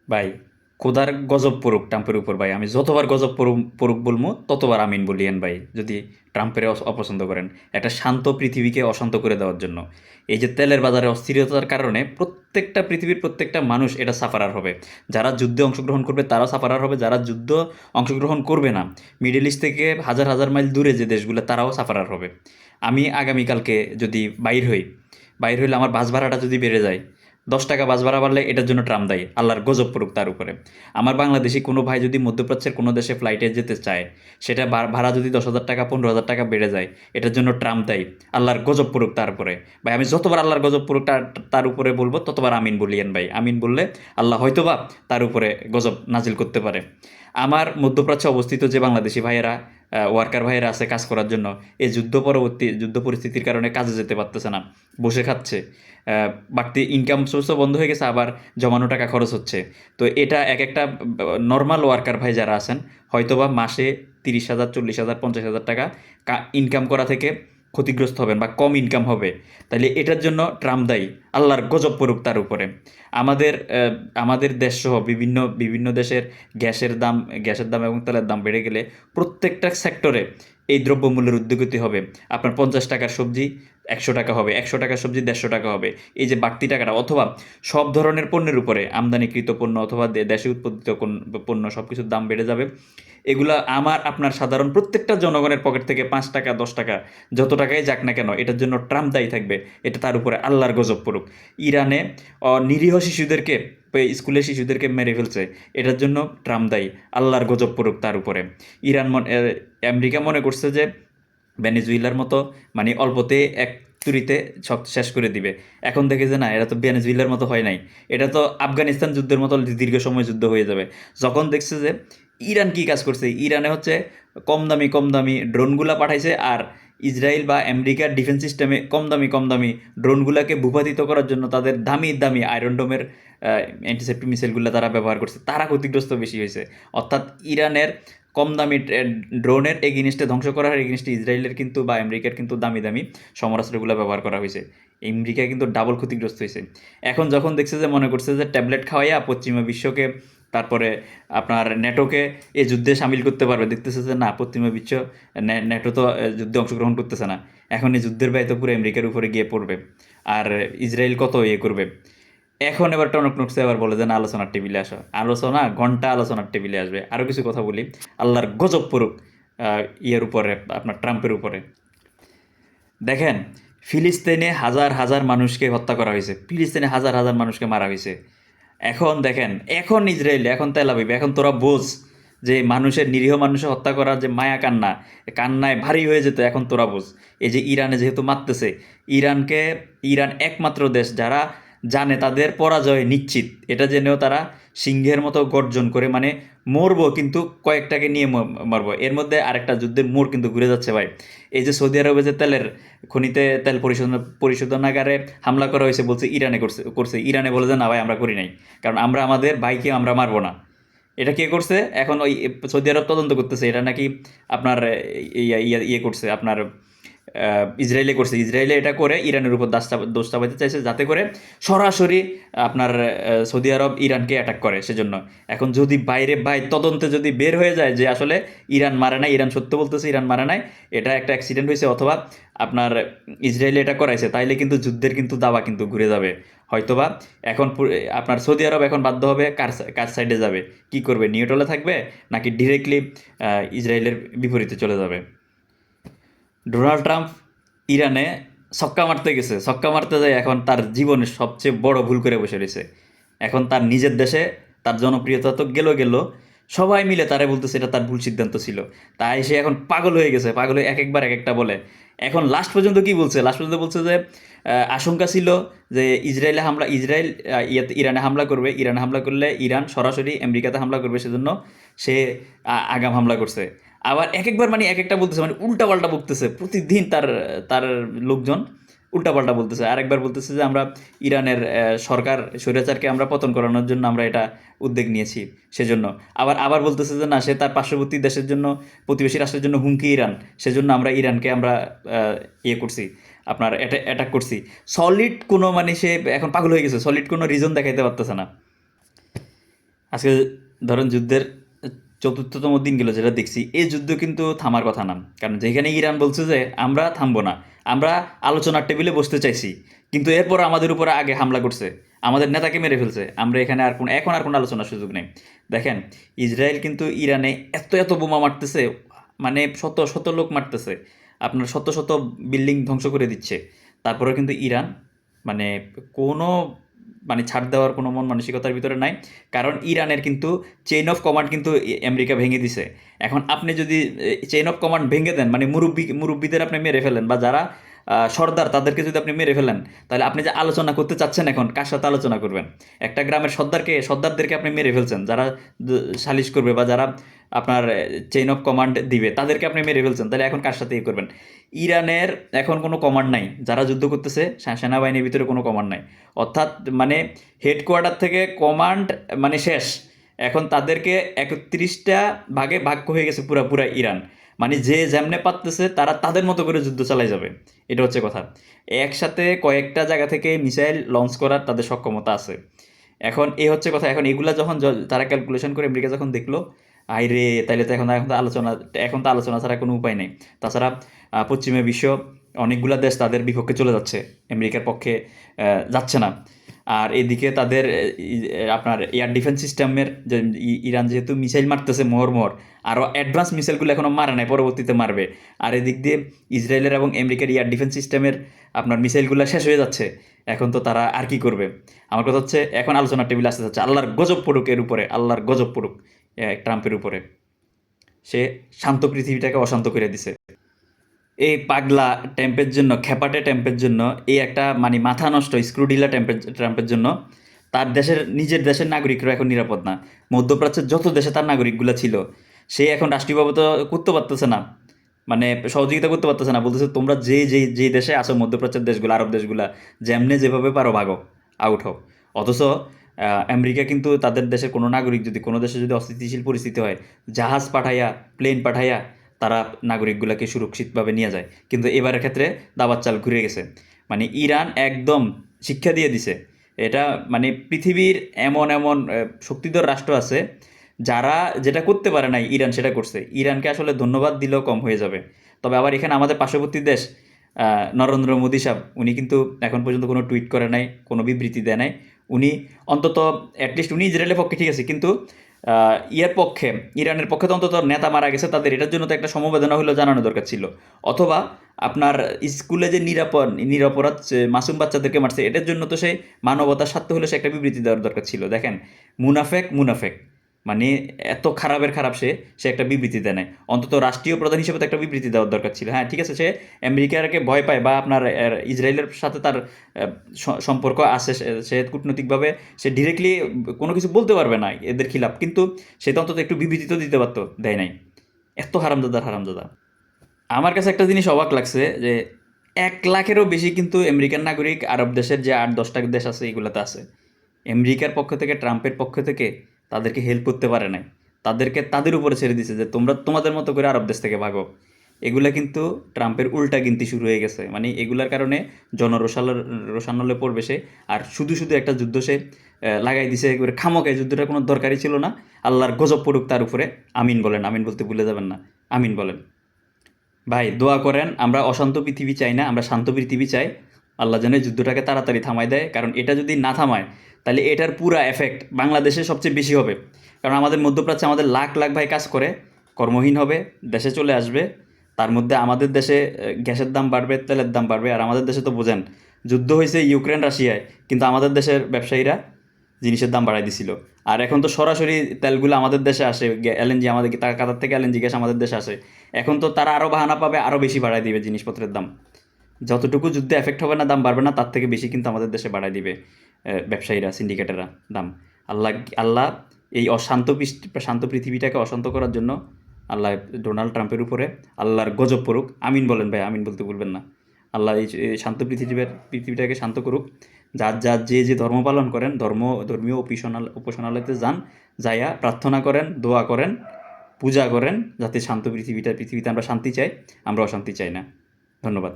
ভাই, খোদার গজব পড়ুক ট্রাম্পের উপর ভাই। আমি যতবার গজব পড়ুক পড়ুক বলবো ততবার আমিন বলিয়েন ভাই, যদি ট্রাম্পের অপছন্দ করেন। একটা শান্ত পৃথিবীকে অশান্ত করে দেওয়ার জন্য এই যে তেলের বাজারে অস্থিরতার কারণে প্রত্যেকটা পৃথিবীর প্রত্যেকটা মানুষ এটা সাফারার হবে। যারা যুদ্ধে অংশগ্রহণ করবে তারাও সাফারার হবে, যারা যুদ্ধ অংশগ্রহণ করবে না, মিডল ইস্ট থেকে হাজার হাজার মাইল দূরে যে দেশগুলো, তারাও সাফারার হবে। আমি আগামীকালকে যদি বাইর হইলে আমার বাস ভাড়াটা যদি বেড়ে যায়, 10 টাকা বাস ভাড়া বাড়লে এটার জন্য ট্রাম্প দায়ী, আল্লাহর গজব পড়ুক তার উপরে। আমার বাংলাদেশি কোনো ভাই যদি মধ্যপ্রাচ্যের কোনো দেশে ফ্লাইটে যেতে চায়, সেটা ভাড়া যদি 10,000 টাকা 15,000 টাকা বেড়ে যায়, এটার জন্য ট্রাম্প দায়ী, আল্লাহর গজব পড়ুক তার উপরে। ভাই, আমি যতবার আল্লাহর গজব পড়ুক তার উপরে বলবো ততবার আমিন বলিয়েন ভাই। আমিন বললে আল্লাহ হয়তোবা তার উপরে গজব নাজিল করতে পারে। আমার মধ্যপ্রাচ্যে অবস্থিত যে বাংলাদেশি ভাইয়েরা, ওয়ার্কার ভাইয়েরা আছে কাজ করার জন্য, এই যুদ্ধ পরিস্থিতির কারণে কাজে যেতে পারতেছে না, বসে খাচ্ছে। বাড়তি ইনকাম সোর্সও বন্ধ হয়ে গেছে, আবার জমানো টাকা খরচ হচ্ছে। তো এটা এক একটা নর্মাল ওয়ার্কার ভাই যারা আছেন, হয়তোবা মাসে 30,000 40,000 50,000 টাকা ইনকাম করা থেকে ক্ষতিগ্রস্ত হবেন বা কম ইনকাম হবে। তাহলে এটার জন্য ট্রাম্প দায়ী, আল্লাহর গজব পড়ুক তার উপরে। আমাদের আমাদের দেশসহ বিভিন্ন বিভিন্ন দেশের গ্যাসের দাম এবং তেলের দাম বেড়ে গেলে প্রত্যেকটা সেক্টরে এই দ্রব্যমূল্যের ঊর্ধ্বগতি হবে। আপনার 50 টাকার সবজি 100 টাকা হবে, 100 টাকার সবজি 150 টাকা হবে। এই যে বাড়তি টাকাটা, অথবা সব ধরনের পণ্যের উপরে, আমদানিকৃত পণ্য অথবা দেশে উৎপাদিত পণ্য, সব কিছুর দাম বেড়ে যাবে। এগুলা আমার আপনার সাধারণ প্রত্যেকটা জনগণের পকেট থেকে 5 টাকা 10 টাকা যত টাকাই যাক না কেন, এটার জন্য ট্রাম্প দায়ী থাকবে। এটা তার উপরে আল্লাহর গজব পড়ুক। ইরানে নিরীহ শিশুদেরকে, স্কুলের শিশুদেরকে মেরে ফেলছে, এটার জন্য ট্রাম্প দায়ী, আল্লাহর গজব পড়ুক তার উপরে। আমেরিকা মনে করছে যে ভেনেজুয়েলার মতো, মানে অল্পতে এক তুড়িতে সব শেষ করে দিবে। এখন দেখে যে না, এটা তো ভেনেজুয়েলার মতো হয় নাই, এটা তো আফগানিস্তান যুদ্ধের মতো দীর্ঘ সময় যুদ্ধ হয়ে যাবে। যখন দেখছে যে ইরান কি কাজ করছে, ইরানে হচ্ছে কম দামি ড্রোনগুলা পাঠাইছে, আর ইসরায়েল বা আমেরিকার ডিফেন্স সিস্টেমে কম দামি ড্রোনগুলাকে ভূপাতিত করার জন্য তাদের দামি দামি আয়রন ডোমের অ্যান্টিসেপ্টিক মিসাইলগুলো তারা ব্যবহার করছে, তারা ক্ষতিগ্রস্ত বেশি হয়েছে। অর্থাৎ ইরানের কম দামি ড্রোনের এগেনিস্টে, ধ্বংস করার এগেনিস্টে ইসরায়েলের কিন্তু বা আমেরিকার কিন্তু দামি দামি সমরাস্ত্রগুলো ব্যবহার করা হয়েছে। আমেরিকা কিন্তু ডাবল ক্ষতিগ্রস্ত হয়েছে। এখন যখন দেখছে যে, মনে করছে যে ট্যাবলেট খাওয়াইয়া পশ্চিমা বিশ্বকে, তারপরে আপনার নেটোকে এই যুদ্ধে সামিল করতে পারবে, দেখতেছে যে না, পশ্চিমা বিশ্ব, নেটো তো যুদ্ধে অংশগ্রহণ করতেছে না। এখন এই যুদ্ধের ব্যয় তো পুরো আমেরিকার উপরে গিয়ে পড়বে। আর ইসরায়েল কত ইয়ে করবে। এখন এবার টনক নড়ছে, এবার বলে যে না, আলোচনার টেবিলে আসো। আলোচনা ঘন্টা আলোচনার টেবিলে আসবে। আরও কিছু কথা বলি, আল্লাহর গজব পড়ুক ইয়ের উপরে, আপনার ট্রাম্পের উপরে। দেখেন, ফিলিস্তিনে হাজার হাজার মানুষকে হত্যা করা হয়েছে, ফিলিস্তিনে হাজার হাজার মানুষকে মারা হয়েছে। এখন দেখেন, এখন ইসরায়েলে, এখন তেল আবিব, এখন তোরা বোঝ যে মানুষের, নিরীহ মানুষের হত্যা করার যে মায়া কান্না, কান্নায় ভারী হয়ে যেত, এখন তোরা বোঝ। এই যে ইরানে যেহেতু মারতেছে, ইরানকে, ইরান একমাত্র দেশ যারা জানে তাদের পরাজয় নিশ্চিত, এটা জেনেও তারা সিংহের মতো গর্জন করে, মানে মরবো কিন্তু কয়েকটাকে নিয়ে মরবো। এর মধ্যে আরেকটা যুদ্ধের মোড় কিন্তু ঘুরে যাচ্ছে ভাই। এই যে সৌদি আরবে যে তেলের খনিতে তেল পরিশোধনাগারে হামলা করা হয়েছে, বলছে ইরানে করছে। ইরানে বলে যে না ভাই, আমরা করি নাই, কারণ আমরা আমাদের ভাইকে আমরা মারবো না। এটা কে করছে? এখন ওই সৌদি আরব তদন্ত করতেছে, এটা নাকি আপনার ইয়ে করছে, আপনার ইসরায়েলে করছে। ইসরায়েলে এটা করে ইরানের উপর দোষ চাপাইতে চাইছে, যাতে করে সরাসরি আপনার সৌদি আরব ইরানকে অ্যাটাক করে। সেজন্য এখন যদি ভাই তদন্তে যদি বের হয়ে যায় যে আসলে ইরান মারে নাই, ইরান সত্য বলতেছে ইরান মারে নাই, এটা একটা অ্যাক্সিডেন্ট হয়েছে, অথবা আপনার ইসরায়েলে এটা করাইছে, তাইলে কিন্তু যুদ্ধের কিন্তু দাবা কিন্তু ঘুরে যাবে। হয়তোবা এখন আপনার সৌদি আরব এখন বাধ্য হবে কার সাইডে যাবে, কি করবে, নিউট্রালে থাকবে নাকি ডিরেক্টলি ইসরায়েলের বিপরীতে চলে যাবে। ডোনাল্ড ট্রাম্প ইরানে ছক্কা মারতে গেছে, ছক্কা মারতে যায় এখন তার জীবনের সবচেয়ে বড় ভুল করে বসে রয়েছে। এখন তার নিজের দেশে তার জনপ্রিয়তা তো গেল, সবাই মিলে তারে বলতেছে এটা তার ভুল সিদ্ধান্ত ছিল। তাই সে এখন পাগল হয়ে গেছে, পাগল হয়ে এক একবার এক একটা বলে। এখন লাস্ট পর্যন্ত কি বলছে, লাস্ট পর্যন্ত বলছে যে আশঙ্কা ছিল যে ইসরায়েল ইরানে হামলা করবে, ইরানে হামলা করলে ইরান সরাসরি আমেরিকাতে হামলা করবে, সেজন্য সে আগাম হামলা করছে। আবার এক একবার মানে এক একটা বলতেছে, মানে উল্টাপাল্টা বলতেছে প্রতিদিন। তার তার লোকজন উল্টাপাল্টা বলতেছে। আরেকবার বলতেছে যে আমরা ইরানের সরকার স্বৈরাচারকে আমরা পতন করানোর জন্য আমরা এটা উদ্যোগ নিয়েছি, সেজন্য। আবার আবার বলতেছে যে না, সে তার পার্শ্ববর্তী দেশের জন্য, প্রতিবেশী রাষ্ট্রের জন্য হুমকি ইরান, সেজন্য আমরা ইরানকে আমরা ইয়ে করছি, আপনার অ্যাটাক করছি। সলিড কোনো, মানে সে এখন পাগল হয়ে গেছে, সলিড কোনো রিজন দেখাইতে পারতেছে না। আজকে ধরেন যুদ্ধের ৪র্থতম দিন গেল যেটা দেখছি, এই যুদ্ধ কিন্তু থামার কথা না। কারণ যেখানে ইরান বলছে যে আমরা থামবো না, আমরা আলোচনার টেবিলে বসতে চাইছি, কিন্তু এরপর আমাদের উপরে আগে হামলা করছে, আমাদের নেতাকে মেরে ফেলছে। আমরা এখানে আর কোন এখন আর কোনো আলোচনার সুযোগ নেই। দেখেন, ইসরায়েল কিন্তু ইরানে এত এত বোমা মারতেছে, মানে শত শত লোক মারতেছে, আপনার শত শত বিল্ডিং ধ্বংস করে দিচ্ছে। তারপরেও কিন্তু ইরান মানে কোনো মানে ছাড় দেওয়ার কোনো মন মানসিকতার ভিতরে নাই। কারণ ইরানের কিন্তু চেইন অফ কমান্ড কিন্তু আমেরিকা ভেঙে দিছে। এখন আপনি যদি চেইন অফ কমান্ড ভেঙে দেন, মানে মুরব্বীদের আপনি মেরে ফেলেন, বা যারা সর্দার তাদেরকে যদি আপনি মেরে ফেলেন, তাহলে আপনি যে আলোচনা করতে চাচ্ছেন এখন কার সাথে আলোচনা করবেন? একটা গ্রামের সর্দারদেরকে আপনি মেরে ফেলছেন, যারা সালিশ করবে বা যারা আপনার চেইন অফ কমান্ড দিবে তাদেরকে আপনি মেরে ফেলছেন, তাহলে এখন কার সাথে ইয়ে করবেন? ইরানের এখন কোনো কমান্ড নাই, যারা যুদ্ধ করতেছে সেনাবাহিনীর ভিতরে কোনো কমান্ড নাই। অর্থাৎ মানে হেডকোয়ার্টার থেকে কমান্ড মানে শেষ। এখন তাদেরকে ৩১টা ভাগে ভাগ হয়ে গেছে পুরা পুরা ইরান। মানে যে যেমনে পারতেছে তারা তাদের মতো করে যুদ্ধ চালাই যাবে, এটা হচ্ছে কথা। একসাথে কয়েকটা জায়গা থেকে মিসাইল লঞ্চ করার তাদের সক্ষমতা আছে। এখন এই হচ্ছে কথা। এখন এগুলা যখন তারা ক্যালকুলেশন করে আমেরিকা যখন দেখলো, আইরে তাইলে তো এখন তো আলোচনা ছাড়া কোনো উপায় নেই। তাছাড়া পশ্চিমা বিশ্ব অনেকগুলা দেশ তাদের বিপক্ষে চলে যাচ্ছে, আমেরিকার পক্ষে যাচ্ছে না। আর এদিকে তাদের আপনার এয়ার ডিফেন্স সিস্টেমের যে ইরান যেহেতু মিসাইল মারতেছে মোহর আরও অ্যাডভান্স মিসাইলগুলো এখনও মারে নাই, পরবর্তীতে মারবে। আর এদিক দিয়ে ইসরায়েলের এবং আমেরিকার এয়ার ডিফেন্স সিস্টেমের আপনার মিসাইলগুলো শেষ হয়ে যাচ্ছে। এখন তো তারা আর কি করবে? আমার কথা হচ্ছে এখন আলোচনার টেবিল আসতে যাচ্ছে, আল্লাহর গজব পড়ুক এর উপরে, আল্লাহর গজব পড়ুক ট্রাম্পের উপরে। সে শান্ত পৃথিবীটাকে অশান্ত করে দিছে এই পাগলা ট্যাম্পের জন্য, খেপাটে ট্যাম্পের জন্য। এই একটা মানে মাথা নষ্ট স্ক্রুডিলা ট্রাম্পের জন্য তার নিজের দেশের নাগরিকরা এখন নিরাপদ না। মধ্যপ্রাচ্যের যত দেশে তার নাগরিকগুলো ছিল, সে এখন রাষ্ট্রীয়ভাবে তো করতে পারতেছে না, মানে সহযোগিতা করতে পারতেছে না। বলতেছে তোমরা যেই দেশে আসো, মধ্যপ্রাচ্যের দেশগুলো, আরব দেশগুলা, যেমনে যেভাবে পারো ভাগো, আউট হও। অথচ আমেরিকা কিন্তু তাদের দেশের কোনো নাগরিক যদি কোনো দেশে যদি অস্থিতিশীল পরিস্থিতি হয়, জাহাজ পাঠাইয়া, প্লেন পাঠাইয়া তারা নাগরিকগুলোকে সুরক্ষিতভাবে নিয়ে যায়। কিন্তু এবারের ক্ষেত্রে দাবার চাল ঘুরে গেছে। মানে ইরান একদম শিক্ষা দিয়ে দিছে। এটা মানে পৃথিবীর এমন এমন শক্তিধর রাষ্ট্র আছে যারা যেটা করতে পারে নাই, ইরান সেটা করছে। ইরানকে আসলে ধন্যবাদ দিলেও কম হয়ে যাবে। তবে আবার এখানে আমাদের পার্শ্ববর্তী দেশ নরেন্দ্র মোদী সাহেব, উনি কিন্তু এখন পর্যন্ত কোনো টুইট করে নাই, কোনো বিবৃতি দেয় নাই। উনি অন্তত অ্যাটলিস্ট উনি ইসরায়েলের পক্ষে ঠিক আছে, কিন্তু ইয়ের পক্ষে, ইরানের পক্ষে তো অন্তত নেতা মারা গেছে তাদের, এটার জন্য তো একটা সমবেদনা হলেও জানানো দরকার ছিল। অথবা আপনার স্কুলে যে নিরাপরাধ মাসুম বাচ্চাদেরকে মারছে, এটার জন্য তো সে মানবতার স্বার্থে হলে সে একটা বিবৃতি দেওয়ার দরকার ছিল। দেখেন, মুনাফেক মানে এত খারাপের খারাপ, সে একটা বিবৃতি দেয় নাই। অন্তত রাষ্ট্রীয় প্রধান হিসেবে তো একটা বিবৃতি দেওয়ার দরকার ছিল। হ্যাঁ ঠিক আছে, সে আমেরিকাকে ভয় পায় বা আপনার ইসরায়েলের সাথে তার সম্পর্ক আছে, সে কূটনৈতিকভাবে সে ডিরেক্টলি কোনো কিছু বলতে পারবে না এদের খিলাফ, কিন্তু সে তো অন্তত একটু বিবৃতি তো দিতে পারতো, দেয় নাই। এত হারামজাদা। আমার কাছে একটা জিনিস অবাক লাগছে যে ১,০০,০০০-এরও বেশি কিন্তু আমেরিকান নাগরিক আরব দেশের যে ৮-১০টা দেশ আছে এগুলোতে আছে। আমেরিকার পক্ষ থেকে, ট্রাম্পের পক্ষ থেকে তাদেরকে হেল্প করতে পারে নাই। তাদেরকে তাদের উপরে ছেড়ে দিছে যে তোমরা তোমাদের মতো করে আরব দেশ থেকে ভাগো। এগুলা কিন্তু ট্রাম্পের উল্টা গিনতি শুরু হয়ে গেছে। মানে এগুলার কারণে রোষানলে পড়বে সে। আর শুধু একটা যুদ্ধ সে লাগাই দিছে একবারে খামোকায়, যুদ্ধটার কোনো দরকারই ছিল না। আল্লাহর গজব পড়ুক তার উপরে। আমিন বলেন, আমিন বলতে ভুলে যাবেন না। আমিন বলেন। ভাই দোয়া করেন, আমরা অশান্ত পৃথিবী চাই না, আমরা শান্ত পৃথিবী চাই। আল্লাহ যেন এই যুদ্ধটাকে তাড়াতাড়ি থামায় দেয়, কারণ এটা যদি না থামায় তাহলে এটার পুরা এফেক্ট বাংলাদেশে সবচেয়ে বেশি হবে। কারণ আমাদের মধ্যপ্রাচ্যে আমাদের লাখ লাখ ভাই কাজ করে, কর্মহীন হবে, দেশে চলে আসবে। তার মধ্যে আমাদের দেশে গ্যাসের দাম বাড়বে, তেলের দাম বাড়বে। আর আমাদের দেশে তো বোঝেন, যুদ্ধ হয়েছে ইউক্রেন রাশিয়ায়, কিন্তু আমাদের দেশের ব্যবসায়ীরা জিনিসের দাম বাড়াই দিছিল। আর এখন তো সরাসরি তেলগুলো আমাদের দেশে আসে, এলএনজি আমাদের কাতার থেকে এলএনজি গ্যাস আমাদের দেশে আসে। এখন তো তারা আরও বাহানা পাবে, আরও বেশি বাড়ায় দিবে জিনিসপত্রের দাম। যতটুকু যুদ্ধে এফেক্ট হবে না, দাম বাড়বে না, তার থেকে বেশি কিন্তু আমাদের দেশে বাড়ায় দিবে ব্যবসায়ীরা, সিন্ডিকেটেরা দাম। আল্লাহ আল্লাহ এই শান্ত পৃথিবীটাকে অশান্ত করার জন্য আল্লাহ ডোনাল্ড ট্রাম্পের উপরে আল্লাহর গজব পড়ুক। আমিন বলেন ভাই, আমিন বলতে ভুলবেন না। আল্লাহ এই শান্ত পৃথিবীটাকে শান্ত করুক। যার যে ধর্ম পালন করেন, ধর্মীয় উপাসনালয়তে যান, যাইয়া প্রার্থনা করেন, দোয়া করেন, পূজা করেন, যাতে শান্ত পৃথিবীতে আমরা শান্তি চাই, আমরা অশান্তি চাই না। ধন্যবাদ।